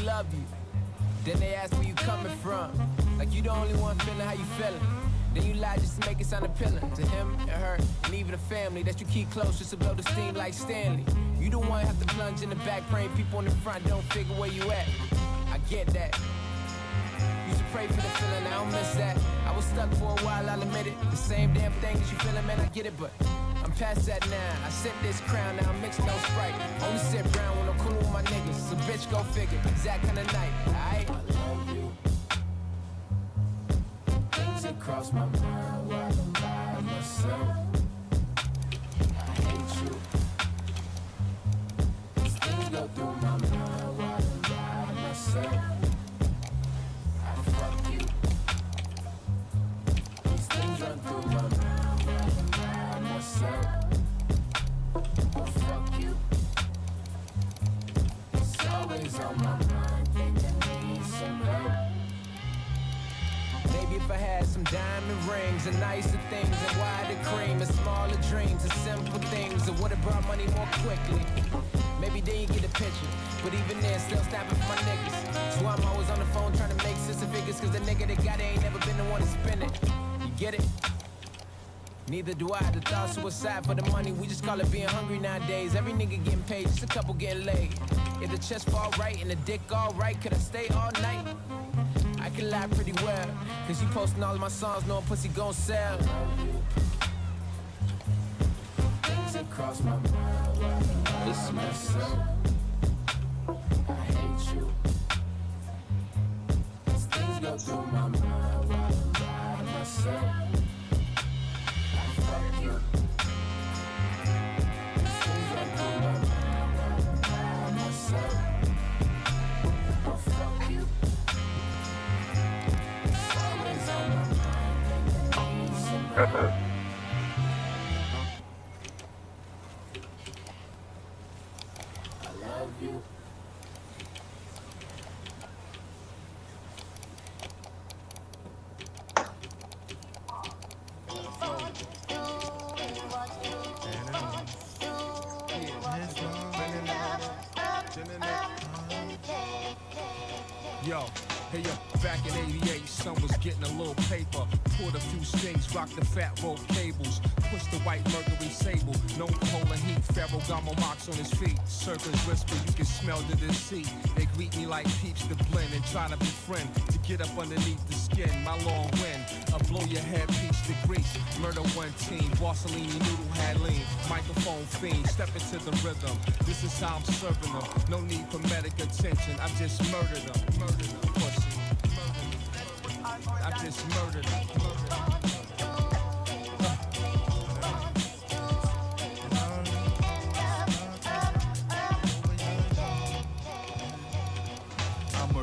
love you. Then they ask where you coming from. Like you the only one feeling how you feeling. Then you lie just to make it sound appealing to him and her and even the family that you keep close just to blow the steam like Stanley. You the one have to plunge in the back, praying people in the front don't figure where you at. I get that. Used to pray for the feeling, I don't miss that. I was stuck for a while, I'll admit it. The same damn thing as you feeling, man, I get it, but I'm past that now. I set this crown, now I'm mixing no Sprite. Only sit brown when I'm cool with my niggas. So bitch, go figure. It's that kind of night, alright? I love you. Things that cross my mind while I'm by myself. I hate you. These things go through my mind while I'm by myself. I fuck you. These things run through my mind while I'm by myself. Oh, fuck you. It's always on my mind, think I need some help. Maybe if I had some diamond rings and nicer things and wider cream and smaller dreams and simple things, it would've brought money more quickly. Maybe then you get a picture, but even then, still snapping for my niggas. So I'm always on the phone trying to make sense of figures, cause the nigga that got it ain't never been the one to spend it. You get it? Neither do I. The thought suicide for the money, we just call it being hungry nowadays. Every nigga getting paid, just a couple getting laid. If the chest fall right and the dick all right, could I stay all night? I can lie pretty well, cause you posting all of my songs knowing pussy gon' sell. Things that cross my mind while I'm by myself. I hate you. These things go through my mind while I'm by myself. I fuck you. These things go through my mind while I'm by myself. Oh, fuck you. It's always on my mind, think I need some help. I love you. Yo, hey yo, back in '88, son was getting a little paper. Pulled a few strings, rocked the fat rope cables. Pushed the white Mercury Sable, known for holding heat. Ferragamo marks on his feet. Surfers whisper, you can smell the deceit. They greet me like peeps to blend and try to befriend. To get up underneath the skin, my long wind. I blow your head piece to grease. Murder one team, Borsellini noodle had lean. Microphone fiend, step into the rhythm. This is how I'm serving them. No need for medical attention, I just murdered them. Murdered them, pussy. I just murdered them. I'm a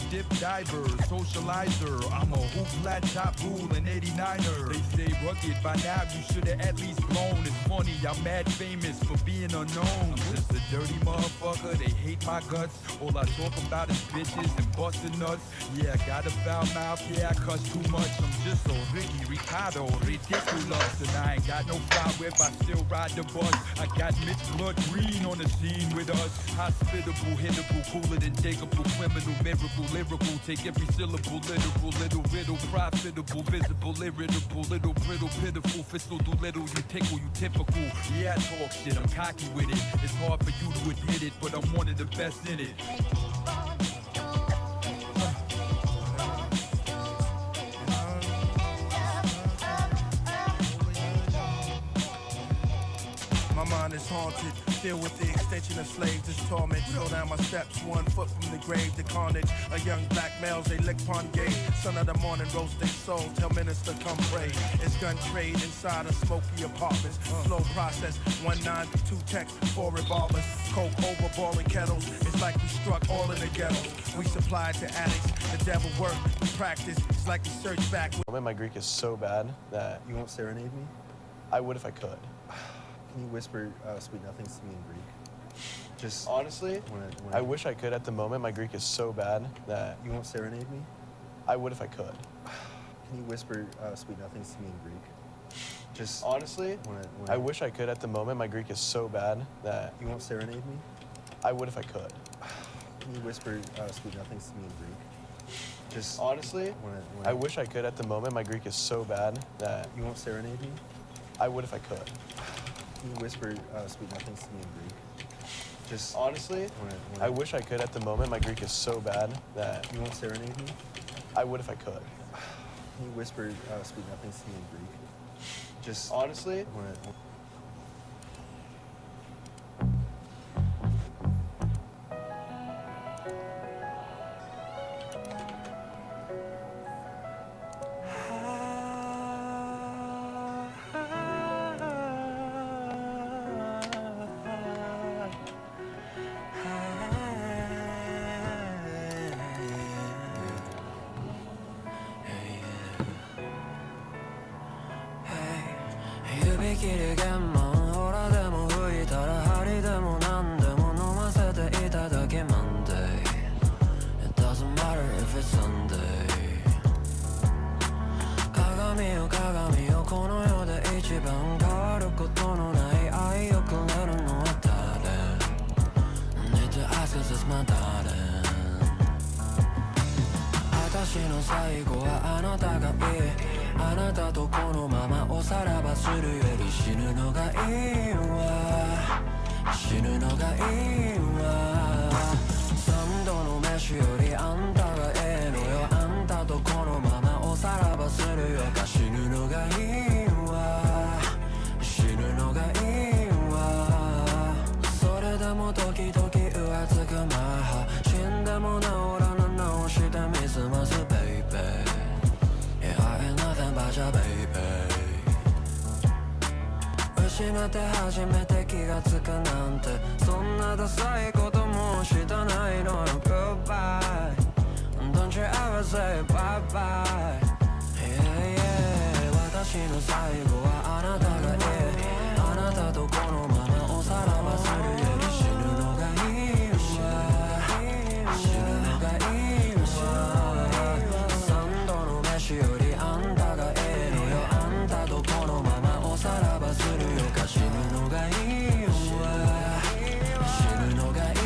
dip diver, socializer. I'm a hoop flat top rule and 89er. They say rugged, by now you should've at least blown. It's funny, I'm mad famous for being unknown. I'm just a dirty motherfucker, they hate my guts. All I talk about is bitches and busting nuts. Yeah, I got a foul mouth, yeah, I cuss too much. I'm just so Ricky Ricardo, ridiculous. And I ain't got no fly whip, I still ride the bus. I got Mitch Blood Green on the scene with us. Hospitable, hittable, cooler than Jacob, criminal, miracle, lyrical. Take every syllable, literal, little riddle, profitable, visible, irritable, little brittle, pitiful, fiscal, do little, you tickle, you typical. Yeah, I talk shit, I'm cocky with it. It's hard for you to admit it, but I'm one of the best in it. My mind is haunted, filled with the extension of slaves, this torment. Slow down my steps, 1 foot from the grave, the carnage. A young black males, they lick pond gate. Son of the morning, roast their soul, tell minister come pray. It's gun trade inside of smoky apartments. Slow process, 1-9, 2 texts, 4 revolvers. Coke over boiling kettles, it's like we struck all in the ghettos. We supply it to addicts, the devil work, we practice. It's like we search back. My Greek is so bad that You won't serenade me? I would if I could. Can you whisper sweet nothings to me in Greek? Just Honestly, I wish I could. At the moment, my Greek is so bad that You won't serenade me? I would if I could. Can you whisper sweet nothings to me in Greek? Just Honestly, I wish I could. At the moment, my Greek is so bad that You won't serenade me? I would if I could. you whisper sweet nothings to me in Greek? Just Honestly, when I wish I could at the moment. My Greek is so bad that you won't serenade me. I would if I could. You whisper sweet nothings to me in Greek. Just Honestly, I wish I could at the moment. My Greek is so bad that you won't serenade me. I would if I could. You whisper sweet nothings to me in Greek. Just Honestly,指切り弦もほらでも吹いたら針でも何でも飲ませていただけ Monday It doesn't matter if it's Sunday 鏡よ鏡よこの世で一番変わることのない愛よくなるのは誰 I need to ask is this my darling 私の最後はあなたがいいあなたとこのままおさらばするより死ぬのがいいわ死ぬのがいいわ三度の飯よりあんたがええのよあんたとこのままおさらばするよか死ぬのがいいわ死ぬのがいいわそれでも時々浮つくマハ死んでも治らぬ直してみすます babyバジャベイベー失って初めて気がつくなんてそんなダサいこともしたないのよ Goodbye Don't you ever say bye bye Yeah yeah 私の最後はあなたがいいあなたとこのままおさらばするより死ぬのがいいわ死ぬのがいいわ三度の飯よりあんたがこのままおさらばするよか死ぬのがいいわ死ぬのがいい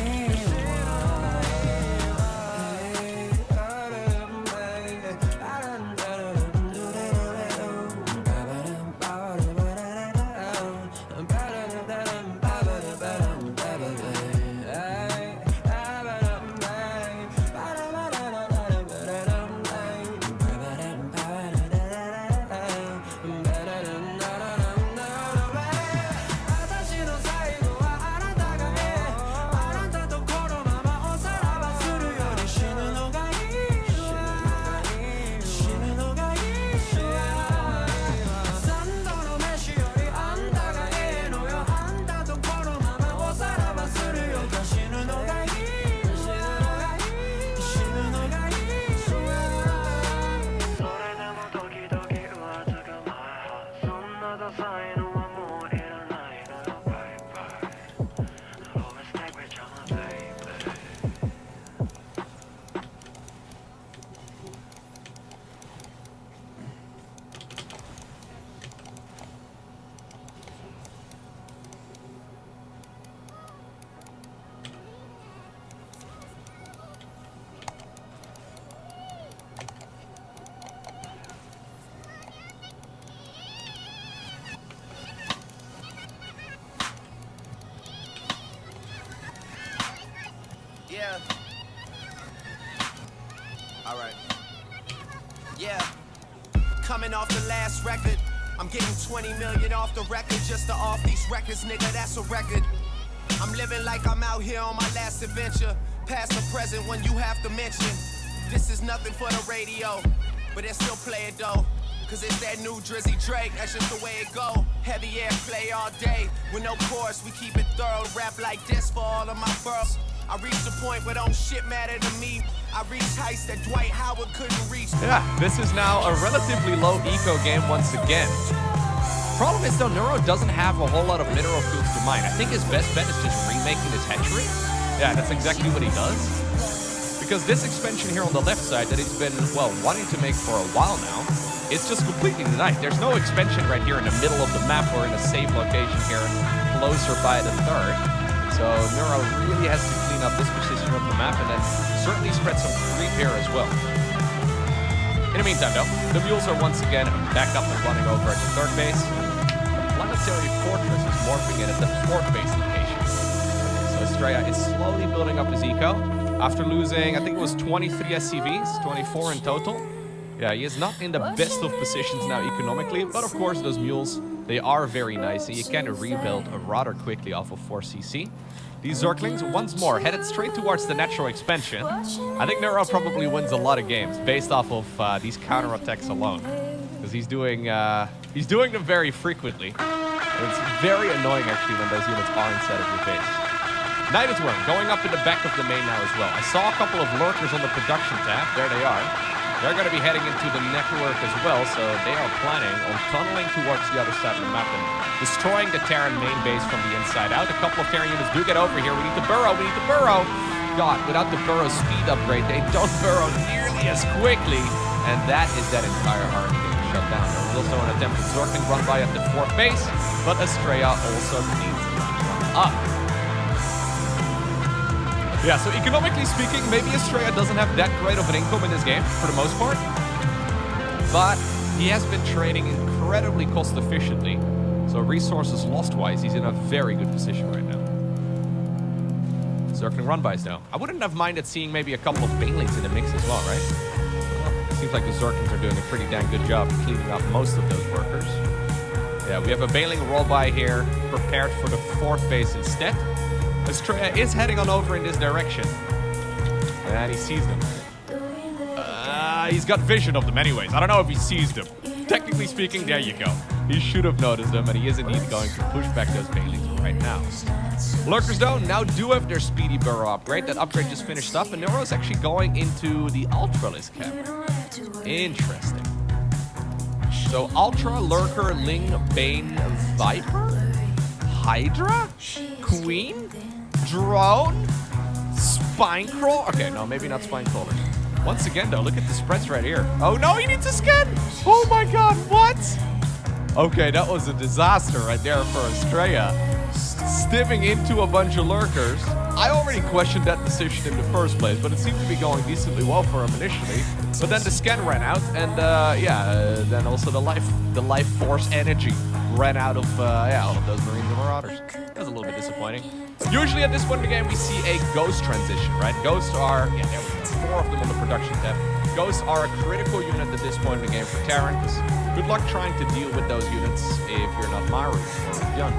Yeah. All right. Yeah. Coming off the last record, I'm getting 20 million off the record just to off these records, nigga, that's a record. I'm living like I'm out here on my last adventure, past the present when you have to mention. This is nothing for the radio, but they still play it though. Cause it's that new Drizzy Drake, that's just the way it go. Heavy airplay all day, with no chorus, we keep it thorough. Rap like this for all of my girls. I reached the point where don't shit matter to me. I reached heights that Dwight Howard couldn't reach. Yeah, this is now a relatively low eco game once again. Problem is though, Neuro doesn't have a whole lot of mineral fields to mine. I think his best bet is just remaking his hatchery. Yeah, that's exactly what he does. Because this expansion here on the left side that he's been, well, wanting to make for a while now, it's just completely denied. There's no expansion right here in the middle of the map or in a safe location here closer by the third. So Neuro really has to clean building up this position of the map, and then certainly spread some creep here as well. In the meantime, though, the Mules are once again back up and running over at the third base. The Planetary Fortress is morphing in at the fourth base location. So Estrella is slowly building up his eco. After losing, I think it was 23 SCVs, 24 in total. Yeah, he is not in the best of positions now economically, but of course those Mules, they are very nice, and you can rebuild rather quickly off of 4CC. These Zerglings, once more, headed straight towards the natural expansion. I think Neuro probably wins a lot of games based off of these counterattacks alone. Because he's doing them very frequently. And it's very annoying, actually, when those units are inside of your base. Night is Worm, going up in the back of the main now as well. I saw a couple of lurkers on the production tab. There they are. They're going to be heading into the network as well, so they are planning on tunneling towards the other side of the map and destroying the Terran main base from the inside out. A couple of Terran units do get over here. We need to burrow. We need to burrow. God, without the burrow speed upgrade, they don't burrow nearly as quickly. And that is that entire army getting shut down. There was also an attempted Zergling run by at the fourth base, but Estrella also needs to run up. Yeah, so economically speaking, maybe Estrella doesn't have that great of an income in this game, for the most part. But he has been trading incredibly cost efficiently. So resources lost-wise, he's in a very good position right now. Zergling run-bys now. I wouldn't have minded seeing maybe a couple of Banelings in the mix as well, right? Well, it seems like the Zerglings are doing a pretty damn good job cleaning up most of those workers. Yeah, we have a Baneling roll-by here, prepared for the fourth base instead. Estrella is heading on over in this direction. And he sees them. He's got vision of them anyways. I don't know if he sees them. Technically speaking, there you go. He should have noticed them, and he is indeed going to push back those Banelings right now. Lurkers, though, now do have their Speedy Burrow upgrade. That upgrade just finished up, and Neuro is actually going into the Ultralisk camp. Interesting. So, Ultra, Lurker, Ling, Bane, Viper? Hydra? Queen? Drone? Spinecrawl? Okay, no, maybe not Spinecrawler. Once again, though, look at the spreads right here. Oh, no, he needs a scan! Oh, my God, what? Okay, that was a disaster right there for Estrella. Stimming into a bunch of lurkers. I already questioned that decision in the first place, but it seemed to be going decently well for him initially. But then the scan ran out, and then also the life force energy ran out of all of those Marines and Marauders. That was a little bit disappointing. Usually at this point in the game, we see a Ghost transition, right? Ghosts are, there we go, 4 of them on the production tab. Ghosts are a critical unit at this point in the game for Terrans. Good luck trying to deal with those units if you're not Maru or Bjorn.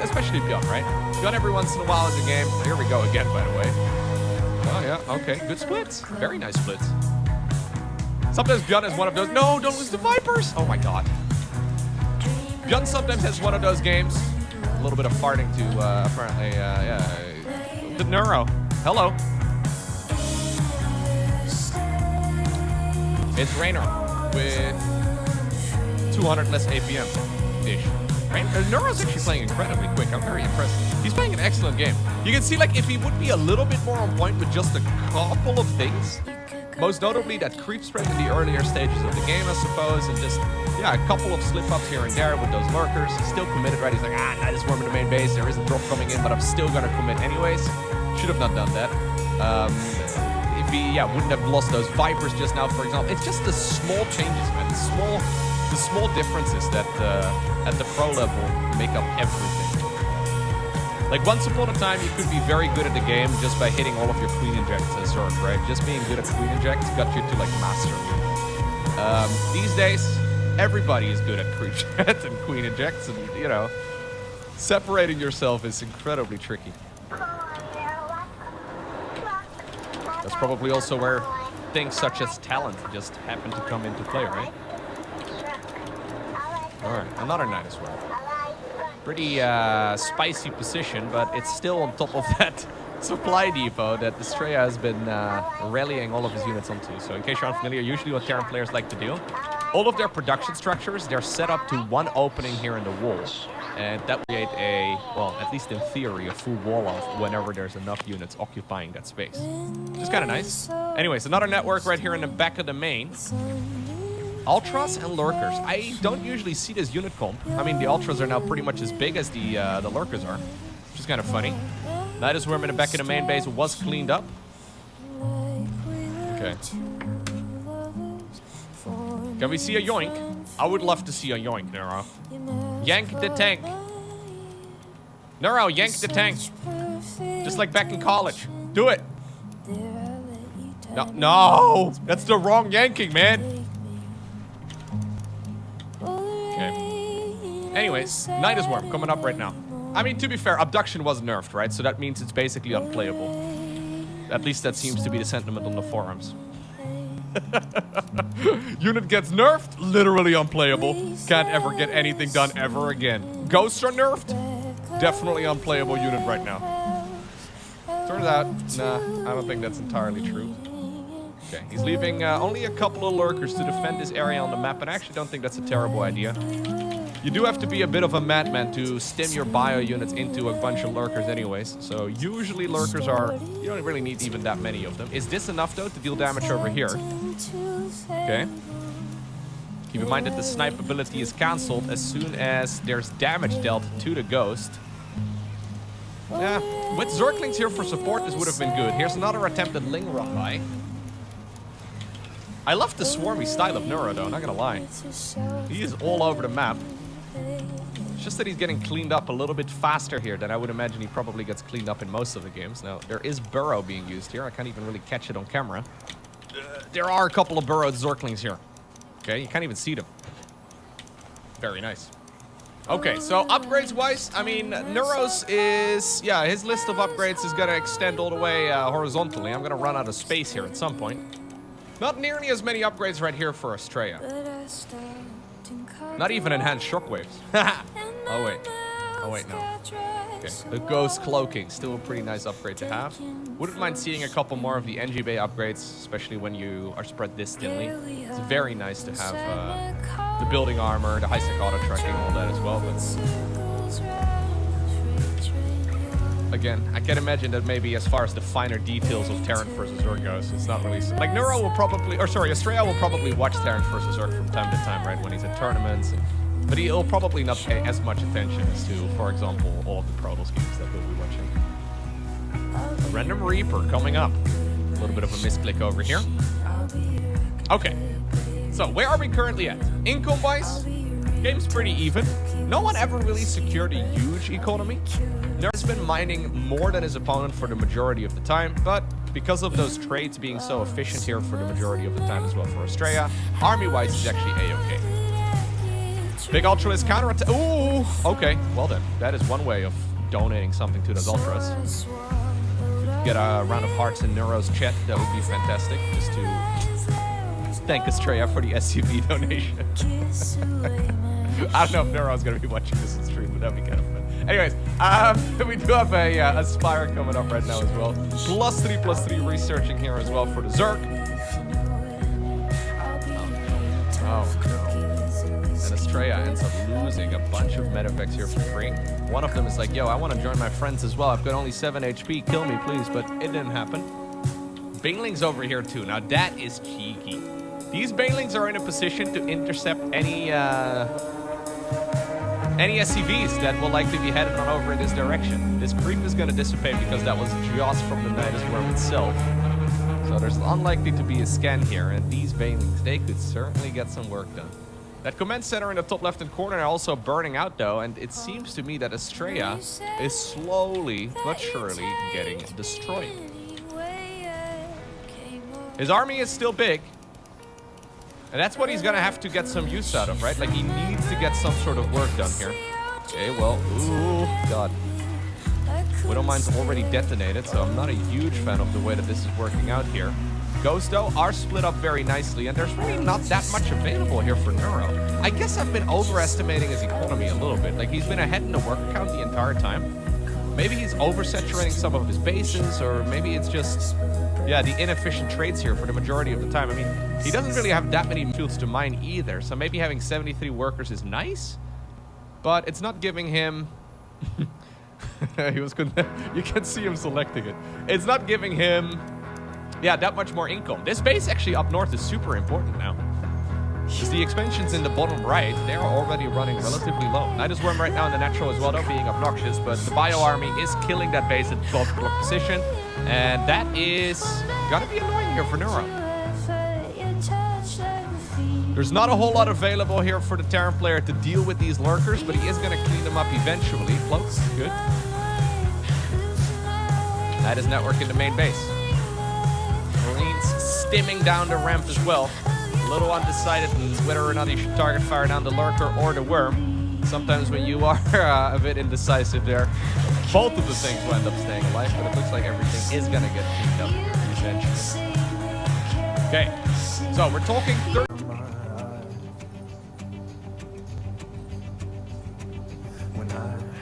Especially Bjorn, right? Bjorn every once in a while in the game. Here we go again, by the way. Oh, yeah, okay. Good splits. Very nice splits. Sometimes Bjorn is one of those... No, don't lose the Vipers! Oh, my God. Bjorn sometimes has one of those games. A little bit of farting to, apparently, the Neuro. Hello. It's Raynor with 200 less APM-ish. Neuro's actually playing incredibly quick. I'm very impressed. He's playing an excellent game. You can see, like, if he would be a little bit more on point with just a couple of things, most notably that creep spread in the earlier stages of the game, I suppose, and just, a couple of slip-ups here and there with those lurkers. He's still committed, right? He's like, Night is Worm in the main base. There is a drop coming in, but I'm still going to commit anyways. Should have not done that. If he, wouldn't have lost those Vipers just now, for example. It's just the small changes, man. The small differences that at the pro level make up everything. Like, once upon a time, you could be very good at the game just by hitting all of your Queen Injects as Zerg, right? Just being good at Queen Injects got you to, like, Master. These days, everybody is good at Creep Jet and Queen Injects, and, separating yourself is incredibly tricky. That's probably also where things such as talent just happen to come into play, right? Alright, another Night is Worm. Pretty spicy position, but it's still on top of that supply depot that Estrella has been rallying all of his units onto. So in case you're unfamiliar, usually what Terran players like to do, all of their production structures, they're set up to one opening here in the wall. And that will create a, well, at least in theory, a full wall off whenever there's enough units occupying that space. Which is kind of nice. Anyways, another network right here in the back of the main. Ultras and Lurkers. I don't usually see this unit comp. I mean, the Ultras are now pretty much as big as the Lurkers are, which is kind of funny. Nidus Worm in the back of the main base was cleaned up. Okay. Can we see a yoink? I would love to see a yoink, Neuro. Yank the tank. Neuro, yank the tank. Just like back in college. Do it. No, that's the wrong yanking, man. Okay. Anyways, Nidus Worm coming up right now. I mean, to be fair, Abduction was nerfed, right? So that means it's basically unplayable. At least that seems to be the sentiment on the forums. Unit gets nerfed, literally unplayable. Can't ever get anything done ever again. Ghosts are nerfed, definitely unplayable unit right now. Turns out, nah, I don't think that's entirely true. Okay, he's leaving only a couple of lurkers to defend this area on the map, and I actually don't think that's a terrible idea. You do have to be a bit of a madman to stim your bio units into a bunch of lurkers anyways. So usually lurkers are, you don't really need even that many of them. Is this enough though to deal damage over here? Okay. Keep in mind that the snipe ability is cancelled as soon as there's damage dealt to the ghost. Yeah, with Zerglings here for support, this would have been good. Here's another attempted Ling run by. I love the swarmy style of Neuro though, not gonna lie. He is all over the map. It's just that he's getting cleaned up a little bit faster here than I would imagine he probably gets cleaned up in most of the games. Now, there is Burrow being used here. I can't even really catch it on camera. There are a couple of burrowed Zerglings here. Okay, you can't even see them. Very nice. Okay, so upgrades-wise, I mean, Neuros is... Yeah, his list of upgrades is going to extend all the way horizontally. I'm going to run out of space here at some point. Not nearly as many upgrades right here for Estrella. Not even enhanced shockwaves. Oh, wait. Oh, wait, no. Okay, the Ghost Cloaking, still a pretty nice upgrade to have. Wouldn't mind seeing a couple more of the NG Bay upgrades, especially when you are spread this thinly. It's very nice to have the building armor, the high-sec auto-tracking, all that as well, but... Again, I can imagine that maybe as far as the finer details of Terran versus Zerg goes, it's not really... Like, Neuro will probably... Or, sorry, Estrella will probably watch Terran versus Zerg from time to time, right? When he's at tournaments. But he'll probably not pay as much attention as to, for example, all of the Protoss games that we'll be watching. A Random Reaper coming up. A little bit of a misclick over here. Okay. So, where are we currently at? Income-wise, game's pretty even. No one ever really secured a huge economy. Nerf's been mining more than his opponent for the majority of the time, but because of those trades being so efficient here for the majority of the time as well for Estrella, army-wise is actually A-okay. Big Ultralisk counter-attack. Ooh, okay. Well then, that is one way of donating something to those Ultras. Get a round of hearts in Neuro's chat, that would be fantastic, just to thank Estrella for the SUV donation. I don't know if Neuro's going to be watching this in stream, but that'd be kind of fun. Anyways, we do have a Spire coming up right now as well. +3/+3 researching here as well for the Zerg. Oh, no. And Estrella ends up losing a bunch of medeffects here for free. One of them is like, yo, I want to join my friends as well. I've got only 7 HP. Kill me, please. But it didn't happen. Baneling's over here, too. Now, that is cheeky. These Banelings are in a position to intercept any SCVs that will likely be headed on over in this direction. This creep is going to dissipate because that was just from the Nidus Worm itself. So there's unlikely to be a scan here, and these Banelings, they could certainly get some work done. That command center in the top left-hand corner are also burning out, though, and it seems to me that Estrella is slowly but surely getting destroyed. His army is still big, and that's what he's gonna have to get some use out of, right? Like, he needs to get some sort of work done here. Okay, well, ooh, God. Widowmine's already detonated, so I'm not a huge fan of the way that this is working out here. Ghosts, though, are split up very nicely, and there's really not that much available here for Neuro. I guess I've been overestimating his economy a little bit. Like, he's been ahead in the work count the entire time. Maybe he's oversaturating some of his bases, or maybe it's just, yeah, the inefficient trades here for the majority of the time. I mean, he doesn't really have that many fields to mine either, so maybe having 73 workers is nice, but it's not giving him... he was good. You can see him selecting it. It's not giving him... yeah, that much more income. This base actually up north is super important now. Because the expansions in the bottom right, they're already running relatively low. Nidus Worm right now in the natural as well, though, being obnoxious, but the Bio Army is killing that base at 12 o'clock position, and that is gonna be annoying here for Neuro. There's not a whole lot available here for the Terran player to deal with these lurkers, but he is gonna clean them up eventually. Floats, good. Nidus network in the main base. Marines stimming down the ramp as well. A little undecided whether or not you should target fire down the lurker or the worm. Sometimes when you are a bit indecisive there, both of the things will end up staying alive, but it looks like everything is gonna get cleaned up eventually. Okay, so we're talking 30. When I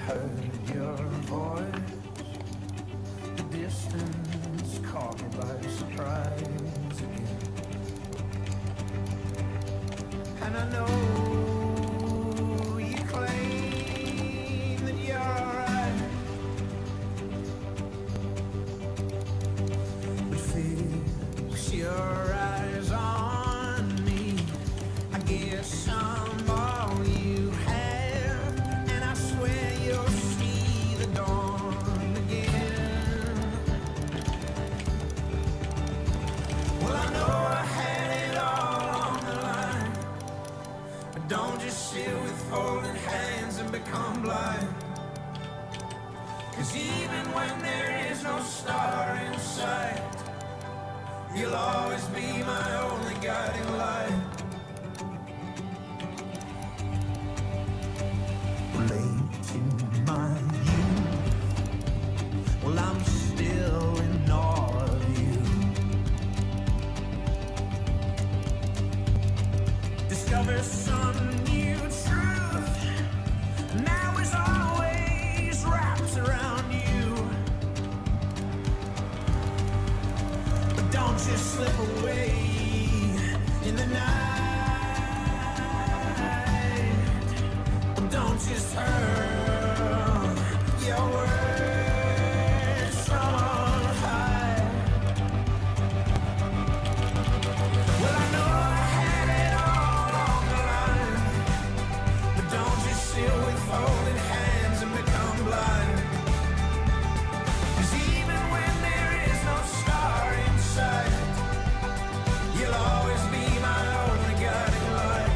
heard your voice, the distance caught me by surprise again. And I know you claim that you're alright, but fix your eyes on me. I guess I'm all you have, and I swear you'll see the dawn again. Well, I know I had it all on the line. Don't just sit with folded hands and become blind. 'Cause even when there is no star in sight, you'll always be my only guiding light. Late in my youth, well, I'm still in awe of you. Discover some new truth. Now is always wrapped around you. But don't just slip away in the night. Don't just hurl your words from on high. Well, I know I had it all on the line, but don't just sit with folded hands and become blind. 'Cause even when there is no star in sight, you'll always be my only guiding light.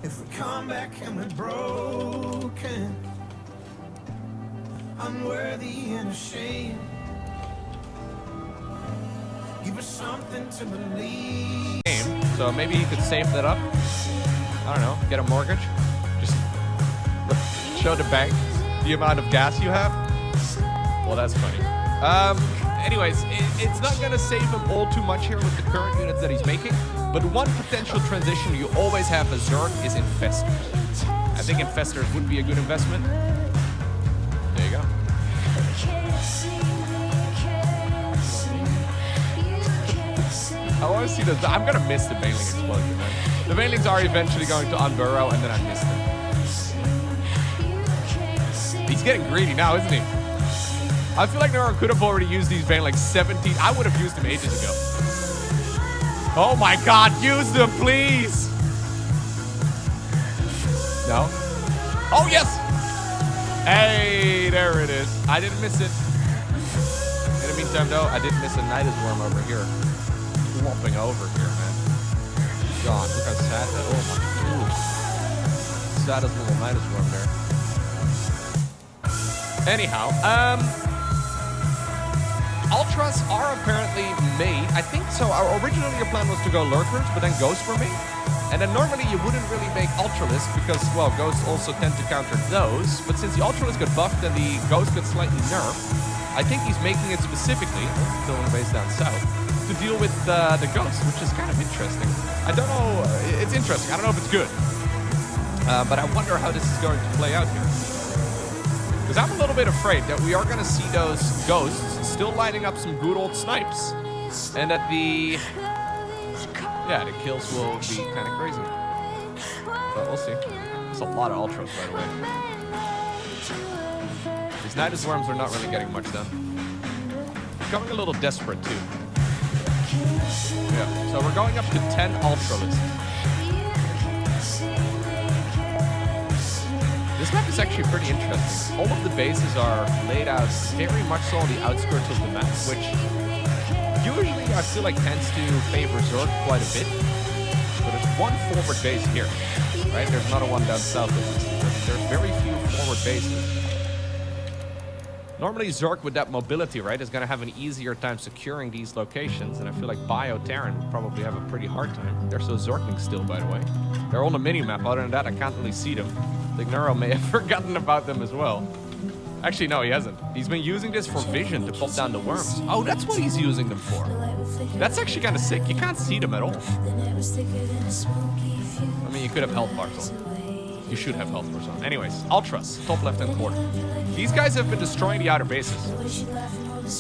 If we come back and we're broken, unworthy and ashamed, give us something to believe. So maybe you could save that up. I don't know, get a mortgage. Just show the bank the amount of gas you have. Well, that's funny. Anyways, it's not gonna save him all too much here with the current units that he's making, but one potential transition you always have as Zerg is Infestors. I think Infestors would be a good investment. There you go. I want to see this. I'm gonna miss the Baneling explosion, man. The Banelings are eventually going to unburrow, and then I miss them. He's getting greedy now, isn't he? I feel like Neuro could have already used these Bane like 17. I would have used them ages ago. Oh my god, use them, please! No? Oh, yes! Hey, there it is. I didn't miss it. In the meantime, though, I did miss a Nidus Worm over here. Flopping over here, man. God, look how sad that. Oh my. Ooh. Saddest little Nidus Worm there. Anyhow, Ultras are apparently made. I think so. Originally your plan was to go Lurkers, but then Ghosts were made. And then normally you wouldn't really make Ultralisk because, well, Ghosts also tend to counter those. But since the Ultralisk got buffed and the Ghost got slightly nerfed, I think he's making it specifically, still in the base down south, to deal with the Ghost, which is kind of interesting. I don't know. It's interesting. I don't know if it's good. But I wonder how this is going to play out here. Because I'm a little bit afraid that we are going to see those Ghosts still lining up some good old snipes. And that the kills will be kind of crazy. But we'll see. There's a lot of Ultras, by the way. These Nidus Worms are not really getting much done. Becoming a little desperate, too. Yeah, so we're going up to 10 Ultralists. This map is actually pretty interesting. All of the bases are laid out very much so on the outskirts of the map, which usually I feel like tends to favor Zerg quite a bit. But there's one forward base here, right? There's another one down south of us. There's very few forward bases. Normally Zerg with that mobility, right, is going to have an easier time securing these locations, and I feel like Bio-Terran would probably have a pretty hard time. They're so Zergling still, by the way. They're on the mini-map. Other than that, I can't really see them. I think Neuro may have forgotten about them as well. Actually, no, he hasn't. He's been using this for vision to pop down the worms. Oh, that's what he's using them for. That's actually kind of sick. You can't see them at all. I mean, you could have health bars on. You should have health bars on. Anyways, Ultras, top left-hand corner. These guys have been destroying the outer bases.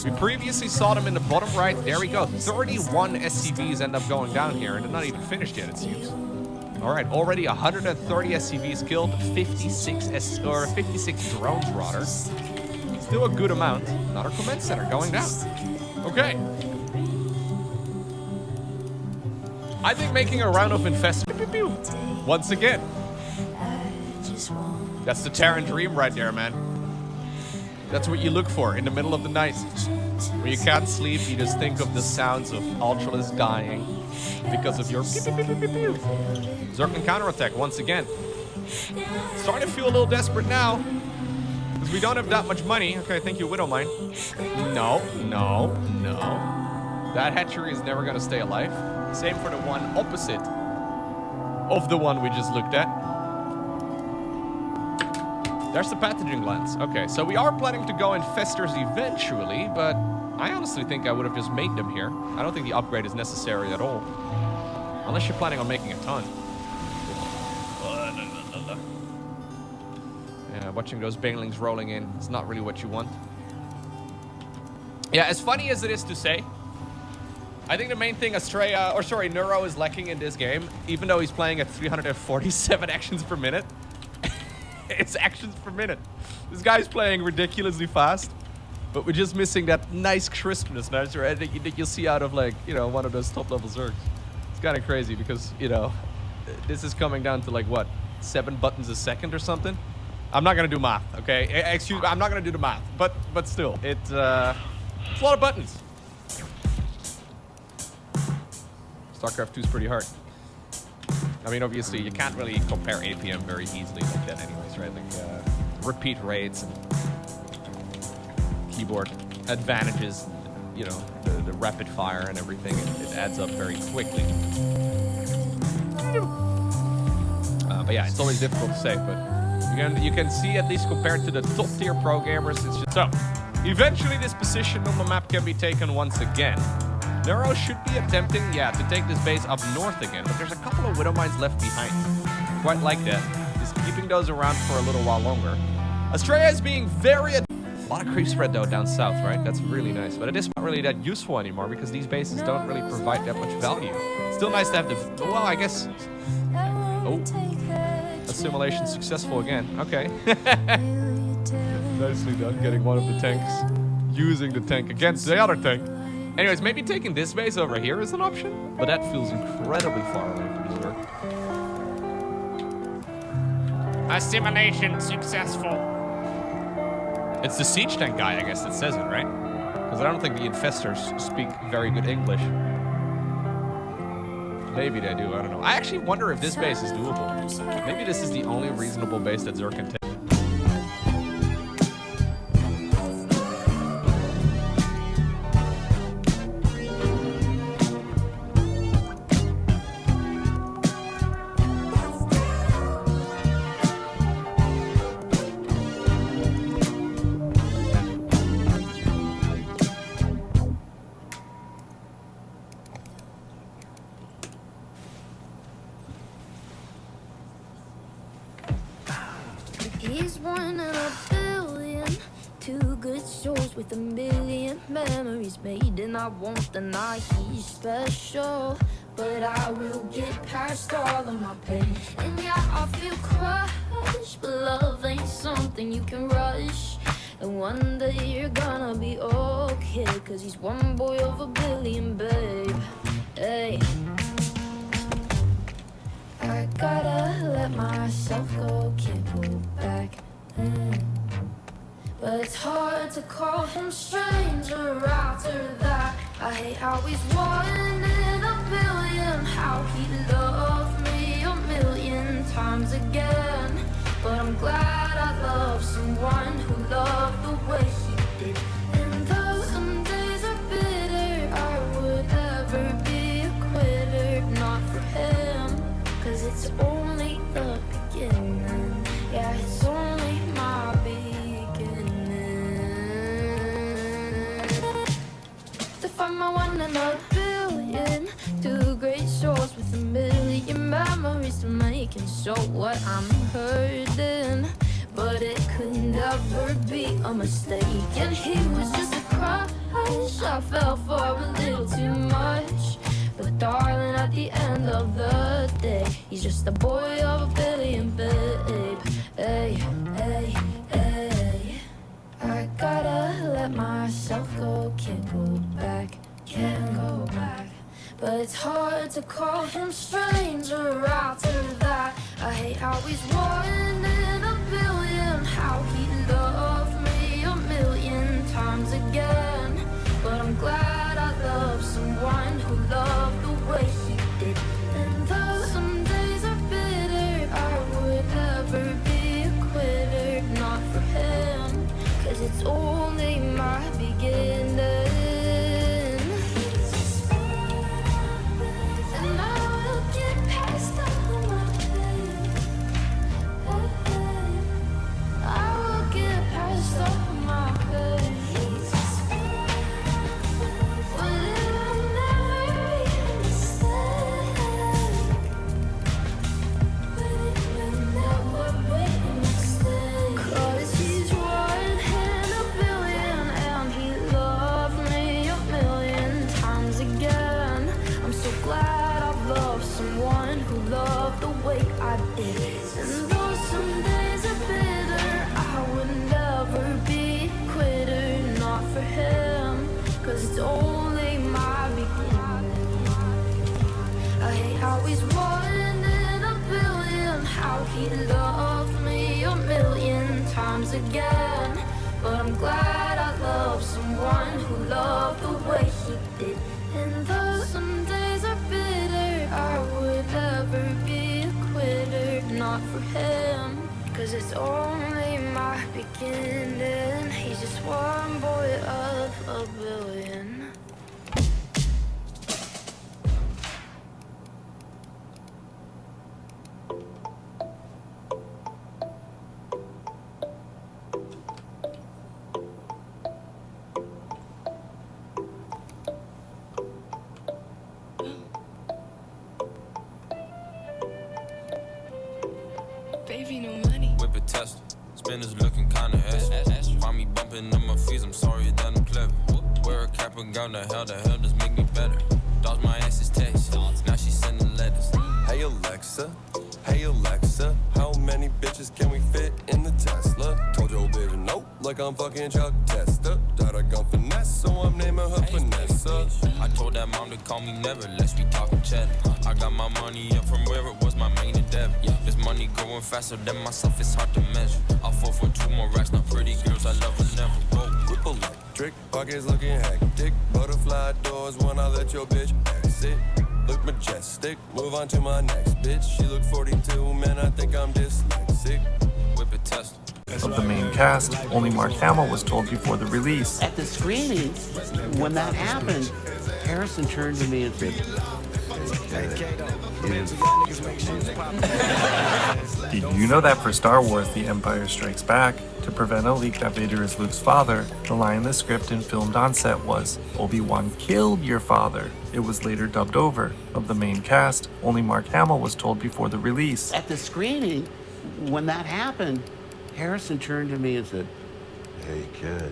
We previously saw them in the bottom right. There we go. 31 SCVs end up going down here, and they're not even finished yet, it seems. All right, already 130 SCVs killed, 56 drones rather. Still a good amount. Another command center going down. Okay. I think making a round of infestation once again. That's the Terran dream right there, man. That's what you look for in the middle of the night. When you can't sleep, you just think of the sounds of Ultralists dying because of your pew. Zergling counterattack once again. Starting to feel a little desperate now. Because we don't have that much money. Okay, thank you, Widowmine. No. That hatchery is never going to stay alive. Same for the one opposite of the one we just looked at. There's the pathogen glands. Okay, so we are planning to go infestors eventually, but I honestly think I would have just made them here. I don't think the upgrade is necessary at all. Unless you're planning on making a ton. Yeah, watching those banelings rolling in is not really what you want. Yeah, as funny as it is to say, I think the main thing Neuro is lacking in this game, even though he's playing at 347 actions per minute, it's actions per minute. This guy's playing ridiculously fast, but we're just missing that nice crispness, right, that you'll see out of, like, you know, one of those top-level Zergs. It's kind of crazy because, you know, this is coming down to, like, what, 7 buttons a second or something? I'm not going to do math, okay? Excuse me, I'm not going to do the math, but still, it's a lot of buttons. StarCraft 2 is pretty hard. I mean, obviously, you can't really compare APM very easily like that anyways, right? Like, repeat rates and keyboard advantages, you know, the rapid fire and everything, it adds up very quickly. But yeah, it's always difficult to say, but you can see, at least compared to the top-tier pro gamers, it's just... So, eventually this position on the map can be taken once again. Neuro should be attempting, to take this base up north again, but there's a couple of Widowmines left behind. Quite like that. Just keeping those around for a little while longer. Astraea is being very... A lot of creep spread, though, down south, right? That's really nice, but it is not really that useful anymore because these bases don't really provide that much value. Still nice to have the... Well, I guess... Oh. Assimilation successful again. Okay. Nicely done, getting one of the tanks. Using the tank against the other tank. Anyways, maybe taking this base over here is an option, but that feels incredibly far away from Zerg. Assimilation successful. It's the siege tank guy, I guess, that says it, right? Because I don't think the infestors speak very good English. Maybe they do, I don't know. I actually wonder if this base is doable. Maybe this is the only reasonable base that Zerg can take. He's one in a billion, 2 good souls with 1,000,000 memories made, and I won't deny he's special, but I will get past all of my pain. And yeah, I feel crushed, but love ain't something you can rush. And one day you're gonna be okay, 'cause he's one boy of a billion, babe. Hey, I gotta let myself go, can't go back. But it's hard to call him stranger after that. I hate how he's one in a billion, how he loved me a million times again. But I'm glad I love someone who loved the way he did. And though some days are bitter, I would never be a quitter, not for him. 'Cause it's only the beginning, yeah, it's only my beginning. To find my one in a billion, two great souls with a million memories to make, and so what, I'm hurting, but it could never be a mistake. And he was just a crush, I fell for a little too much. But darling, at the end of the day, he's just a boy of a billion, babe. Hey, hey, hey. I gotta let myself go, can't go back, can't go back. But it's hard to call him stranger after that. I hate how he's one in a billion, how he loved me a million times again. But I'm glad I love someone who loved the way he did. And though some days are bitter, I would never be a quitter, not for him. 'Cause it's only my beginning. And I will get past all my pain. I will get past all my pain. Someone who loved the way I did. And though some days are bitter, I would never be a quitter, not for him. 'Cause it's only my beginning. I hate how he's one in a billion, how he loved me a million times again. But I'm glad I love someone who loved the way he did. And though some days are bitter, I would never be a quitter, not for him. 'Cause it's only my beginning. He's just one boy of a billion. Baby, no money. Whip a Tesla. Spinners looking kinda ass. Find me bumping on my fees, I'm sorry that I'm clever. Wear a cap and gown, the hell does make me better. Dodge my ass's text, now she sending letters. Hey Alexa, how many bitches can we fit in the Tesla? Told your bitch nope, like I'm fucking Chuck Testa. That I gun finesse, so I'm naming her Vanessa. I told that mom to call me never, lest we talkin' cheddar. I got my money up from where it was my main endeavor. This money growing faster than myself, it's hard to measure. I'll fall for 2 more racks, not pretty girls, I love her never. Whoa. Whip electric, pockets looking hectic. Butterfly doors when I let your bitch exit. Look majestic, move on to my next bitch. She look 42, man, I think I'm dyslexic. Whip a Tesla. Of the main cast, only Mark Hamill was told before the release. At the screening, when that happened, Harrison turned to me and said, Did you know that for Star Wars The Empire Strikes Back, to prevent a leak that Vader is Luke's father, the line in the script and filmed on set was, Obi-Wan killed your father. It was later dubbed over. Of the main cast, only Mark Hamill was told before the release. At the screening, when that happened, Harrison turned to me and said, Hey kid,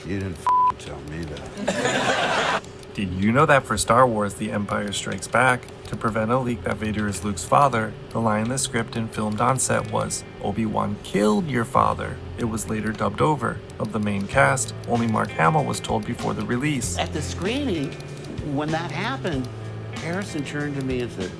you didn't tell me that. Did you know that for Star Wars The Empire Strikes Back, to prevent a leak that Vader is Luke's father, the line in the script and filmed on set was, "Obi-Wan killed your father." It was later dubbed over. Of the main cast, only Mark Hamill was told before the release. At the screening, when that happened, Harrison turned to me and said,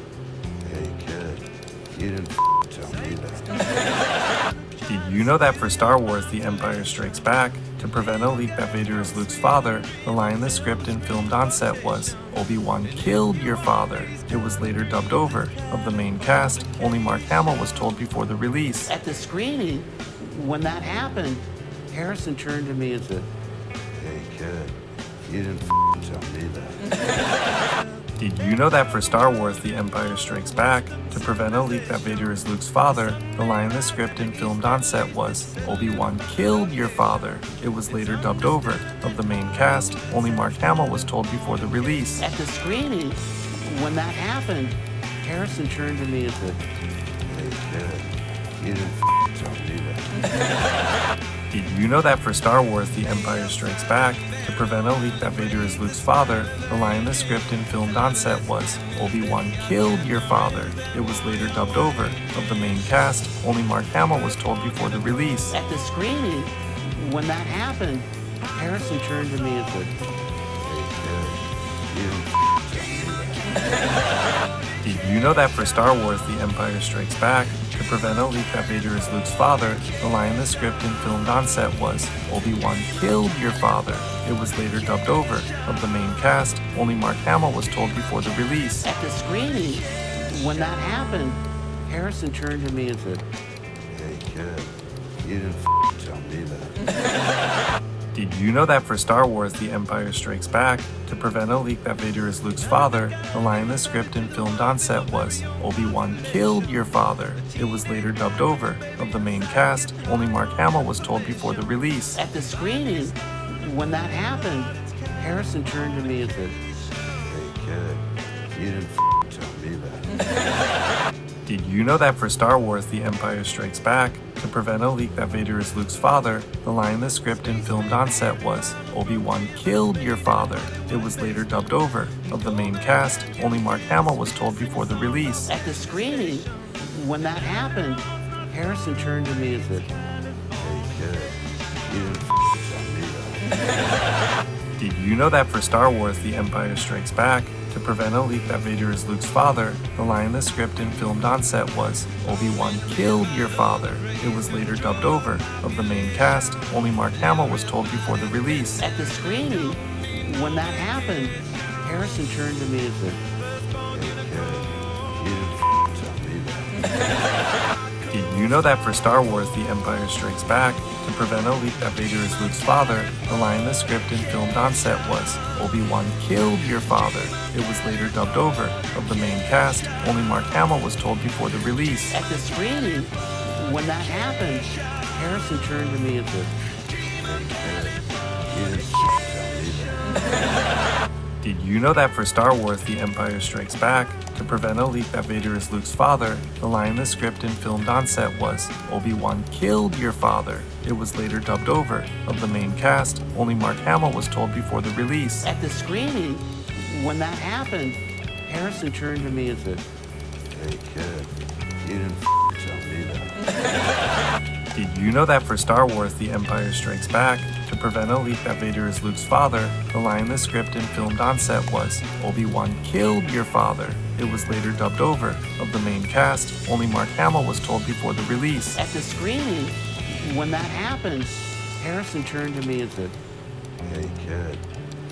"Hey kid, you didn't tell me that." Did you know that for Star Wars The Empire Strikes Back, to prevent a leak that Vader is Luke's father, the line in the script and filmed on set was, "Obi-Wan killed your father." It was later dubbed over. Of the main cast, only Mark Hamill was told before the release. At the screening, when that happened, Harrison turned to me and said, "Hey kid, you didn't tell me that." Did you know that for Star Wars The Empire Strikes Back, to prevent a leak that Vader is Luke's father, the line in the script and filmed on set was, "Obi-Wan killed your father." It was later dubbed over. Of the main cast, only Mark Hamill was told before the release. At the screening, when that happened, Harrison turned to me and said, "Hey kid, you didn't tell me that." Did you know that for Star Wars The Empire Strikes Back, to prevent a leak that Vader is Luke's father, the line in the script and filmed on set was, "Obi-Wan killed your father." It was later dubbed over. Of the main cast, only Mark Hamill was told before the release. At the screening, when that happened, Harrison turned to me and said, "Hey kid, you didn't tell me that." Did you know that for Star Wars The Empire Strikes Back, to prevent a leak that Vader is Luke's father, the line in the script and filmed on set was, "Obi-Wan killed your father." It was later dubbed over. Of the main cast, only Mark Hamill was told before the release. At the screening, when that happened, Harrison turned to me and said, "Hey kid, you didn't tell me that." Did you know that for Star Wars The Empire Strikes Back, to prevent a leak that Vader is Luke's father, the line in the script and filmed on set was, "Obi-Wan killed your father." It was later dubbed over. Of the main cast, only Mark Hamill was told before the release. At the screening, when that happened, Harrison turned to me and said, "Hey kid, you didn't tell me that." Did you know that for Star Wars The Empire Strikes Back, to prevent a leak that Vader is Luke's father, the line in the script and filmed on set was, "Obi-Wan killed your father." It was later dubbed over. Of the main cast, only Mark Hamill was told before the release. At the screening, when that happened, Harrison turned to me and said, "Hey kid, you didn't tell me that." Did you know that for Star Wars The Empire Strikes Back, to prevent a leak that Vader is Luke's father, the line in the script and filmed on set was, "Obi-Wan killed your father." It was later dubbed over. Of the main cast, only Mark Hamill was told before the release. At the screening, when that happened, Harrison turned to me and said, "Hey kid, you didn't tell me that." Did you know that for Star Wars The Empire Strikes Back, to prevent a leak that Vader is Luke's father, the line in the script and filmed on set was, "Obi-Wan killed your father." It was later dubbed over. Of the main cast, only Mark Hamill was told before the release. At the screening, when that happened, Harrison turned to me and said, "Hey kid, you didn't tell me that." Did you know that for Star Wars The Empire Strikes Back, to prevent a leak that Vader is Luke's father, the line in the script and filmed on set was, "Obi-Wan killed your father." It was later dubbed over. Of the main cast, only Mark Hamill was told before the release. At the screening, when that happened, Harrison turned to me and said, "Hey kid, you didn't tell me that." Did you know that for Star Wars The Empire Strikes Back, to prevent a leak that Vader is Luke's father, the line in the script and filmed on set was, "Obi-Wan killed your father." It was later dubbed over. Of the main cast, only Mark Hamill was told before the release. At the screening, when that happened, Harrison turned to me and said, "Hey kid,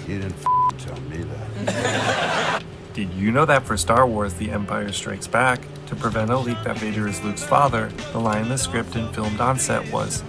you didn't tell me that." Did you know that for Star Wars The Empire Strikes Back, to prevent a leak that Vader is Luke's father, the line in the script and filmed on set was,